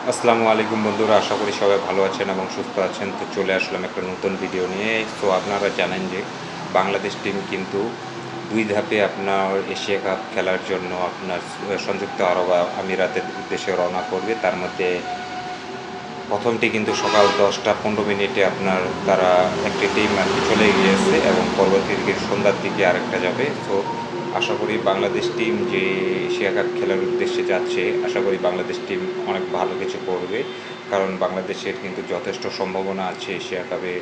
আসসালামু আলাইকুম বন্ধুরা, আশা করি সবাই ভালো আছেন এবং সুস্থ আছেন। তো চলে আসলাম একটা নতুন ভিডিও নিয়ে। তো আপনারা জানেন যে বাংলাদেশ টিম কিন্তু দুই ধাপে আপনার এশিয়া কাপ খেলার জন্য আপনার সংযুক্ত আরব আমিরাতের উদ্দেশ্যে রওনা করবে। তার মধ্যে প্রথমটি কিন্তু সকাল 10টা 15 মিনিটে আপনার তারা একটি টিম আর কি চলে গিয়েছে এবং পরবর্তী দিকে সন্ধ্যার দিকে আরেকটা যাবে। তো আশা করি বাংলাদেশ টিম যে এশিয়া কাপ খেলার উদ্দেশ্যে যাচ্ছে, আশা করি বাংলাদেশ টিম অনেক ভালো কিছু করবে। কারণ বাংলাদেশের কিন্তু যথেষ্ট সম্ভাবনা আছে এশিয়া কাপে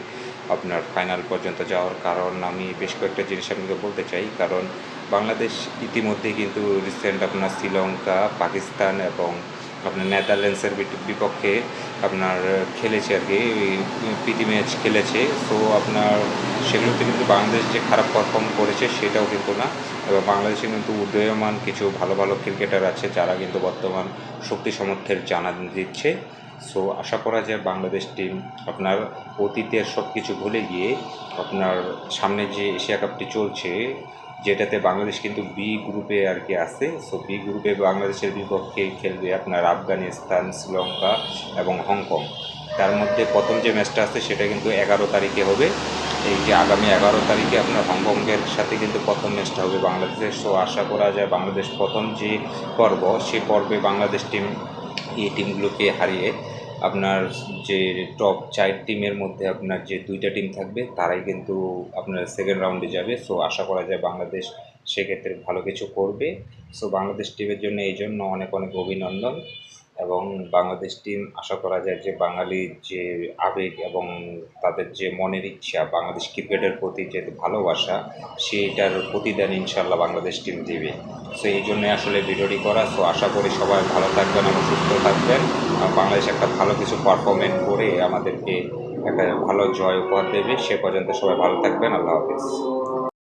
আপনার ফাইনাল পর্যন্ত যাওয়ার। কারণ আমি বেশ কয়েকটা জিনিস আপনাকে বলতে চাই। কারণ বাংলাদেশ ইতিমধ্যে কিন্তু রিসেন্ট আপনার শ্রীলঙ্কা, পাকিস্তান এবং আপনার নেদারল্যান্ডসের বিপক্ষে আপনার খেলেছে আর কি, প্রীতি ম্যাচ খেলেছে। সো আপনার সেগুলোতে কিন্তু বাংলাদেশ যে খারাপ পারফর্ম করেছে সেটাও কিন্তু না। এবং বাংলাদেশে কিন্তু উদীয়মান কিছু ভালো ভালো ক্রিকেটার আছে যারা কিন্তু বর্তমান শক্তি সামর্থ্যের জানান দিচ্ছে। সো আশা করা যায় বাংলাদেশ টিম আপনার অতীতের সব কিছু ভুলে গিয়ে আপনার সামনে যে এশিয়া কাপটি চলছে, যেটাতে বাংলাদেশ কিন্তু বি গ্রুপে আর কি আছে। সো বি গ্রুপে বাংলাদেশের বিপক্ষে খেলবে আপনার আফগানিস্তান, শ্রীলঙ্কা এবং হংকং। তার মধ্যে প্রথম যে ম্যাচটা আছে সেটা কিন্তু 11 তারিখে হবে। এই যে আগামী 11 তারিখে আপনার হংকংয়ের সাথে কিন্তু প্রথম ম্যাচটা হবে বাংলাদেশের। সো আশা করা যায় বাংলাদেশ প্রথম যে পর্ব, সেই পর্বে বাংলাদেশ টিম এই টিমগুলোকে হারিয়ে আপনার যে টপ 4 টিমের মধ্যে আপনার যে 2টা টিম থাকবে তারাই কিন্তু আপনার সেকেন্ড রাউন্ডে যাবে। সো আশা করা যায় বাংলাদেশ সেক্ষেত্রে ভালো কিছু করবে। সো বাংলাদেশ টিমের জন্য এই জন্য অনেক অনেক অভিনন্দন। এবং বাংলাদেশ টিম আশা করা যায় যে বাঙালির যে আবেগ এবং তাদের যে মনের ইচ্ছা বাংলাদেশ ক্রিকেটের প্রতি যে ভালোবাসা, সেইটার প্রতিদান ইনশাল্লাহ বাংলাদেশ টিম দেবে। সো এই জন্যে আসলে ভিডিওটি করা। সো আশা করি সবাই ভালো থাকবেন এবং সুস্থ থাকবেন। বাংলাদেশ একটা ভালো কিছু পারফরমেন্স করে আমাদেরকে একটা ভালো জয় উপহার দেবে। সে পর্যন্ত সবাই ভালো থাকবেন। আল্লাহ হাফিজ।